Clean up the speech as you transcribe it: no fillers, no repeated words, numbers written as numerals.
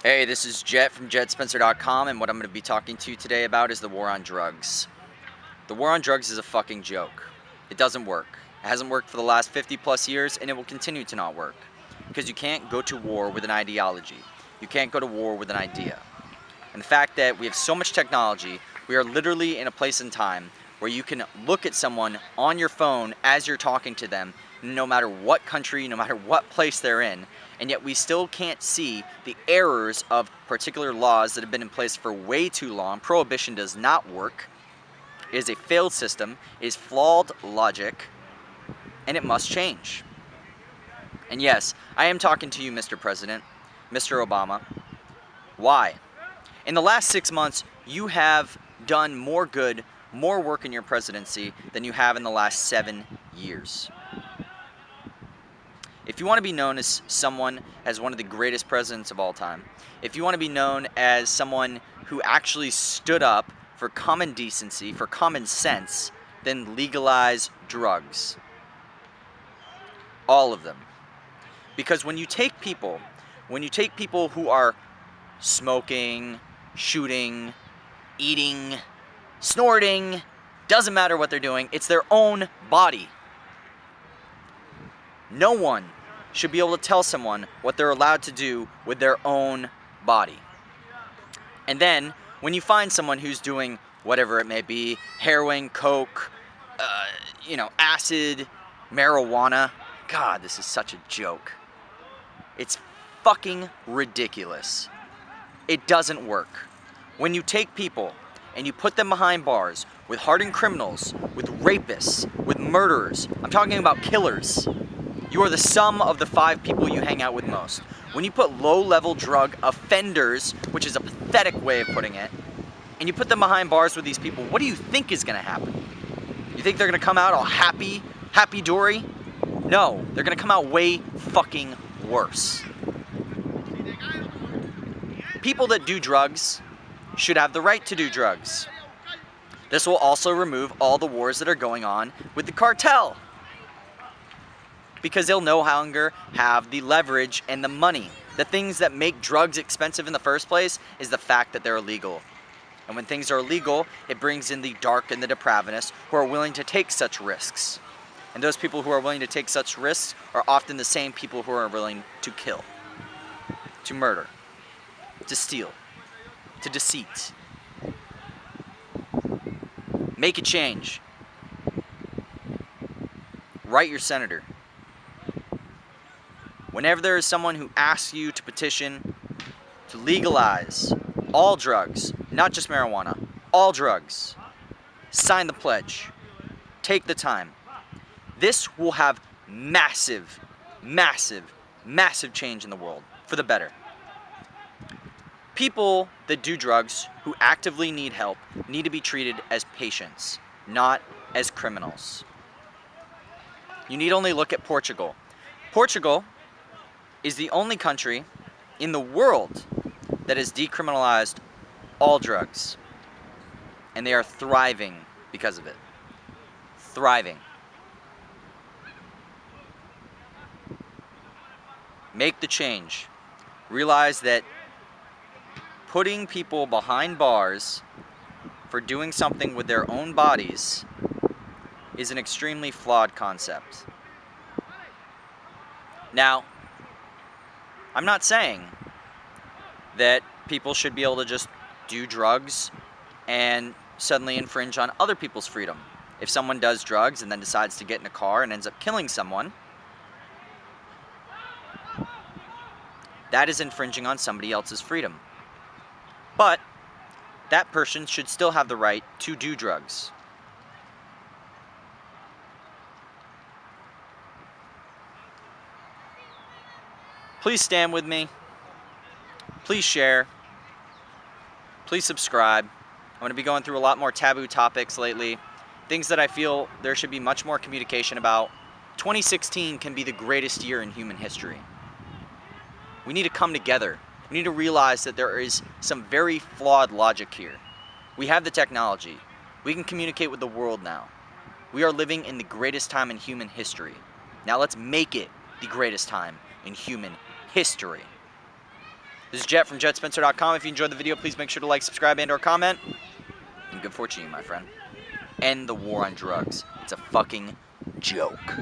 Hey, this is Jet from jetspencer.com, and what I'm going to be talking to you today about is the war on drugs. The war on drugs is a fucking joke. It doesn't work. It hasn't worked for the last 50 plus years, and it will continue to not work. Because you can't go to war with an ideology. You can't go to war with an idea. And the fact that we have so much technology, we are literally in a place in time where you can look at someone on your phone as you're talking to them, no matter what country, no matter what place they're in, and yet we still can't see the errors of particular laws that have been in place for way too long. Prohibition does not work. It is a failed system, it is flawed logic, and it must change. And yes, I am talking to you, Mr. President, Mr. Obama. Why? In the last 6 months, you have done more good, more work in your presidency than you have in the last 7 years. If you want to be known as someone as one of the greatest presidents of all time, if you want to be known as someone who actually stood up for common decency, for common sense, then legalize drugs. All of them. Because when you take people who are smoking, shooting, eating, snorting, doesn't matter what they're doing, it's their own body. No one should be able to tell someone what they're allowed to do with their own body. And then, when you find someone who's doing whatever it may be, heroin, coke, acid, marijuana, God, this is such a joke. It's fucking ridiculous. It doesn't work. When you take people and you put them behind bars with hardened criminals, with rapists, with murderers, I'm talking about killers. You are the sum of the 5 people you hang out with most. When you put low-level drug offenders, which is a pathetic way of putting it, and you put them behind bars with these people, what do you think is going to happen? You think they're going to come out all happy-dory? No, they're going to come out way fucking worse. People that do drugs should have the right to do drugs. This will also remove all the wars that are going on with the cartel. Because they'll no longer have the leverage and the money. The things that make drugs expensive in the first place is the fact that they're illegal. And when things are illegal, it brings in the dark and the depravists who are willing to take such risks. And those people who are willing to take such risks are often the same people who are willing to kill, to murder, to steal, to deceit. Make a change. Write your senator. Whenever there is someone who asks you to petition to legalize all drugs, not just marijuana, all drugs, sign the pledge. Take the time. This will have massive, massive, massive change in the world for the better. People that do drugs who actively need help need to be treated as patients, not as criminals. You need only look at Portugal. Portugal is the only country in the world that has decriminalized all drugs. And they are thriving because of it. Thriving. Make the change. Realize that putting people behind bars for doing something with their own bodies is an extremely flawed concept. Now, I'm not saying that people should be able to just do drugs and suddenly infringe on other people's freedom. If someone does drugs and then decides to get in a car and ends up killing someone, that is infringing on somebody else's freedom. But that person should still have the right to do drugs. Please stand with me. Please share. Please subscribe. I'm going to be going through a lot more taboo topics lately. Things that I feel there should be much more communication about. 2016 can be the greatest year in human history. We need to come together. We need to realize that there is some very flawed logic here. We have the technology. We can communicate with the world now. We are living in the greatest time in human history. Now let's make it the greatest time in human history. This is Jet from jetspencer.com. If you enjoyed the video, please make sure to like, subscribe, and or comment. And good fortune, my friend. End the war on drugs. It's a fucking joke.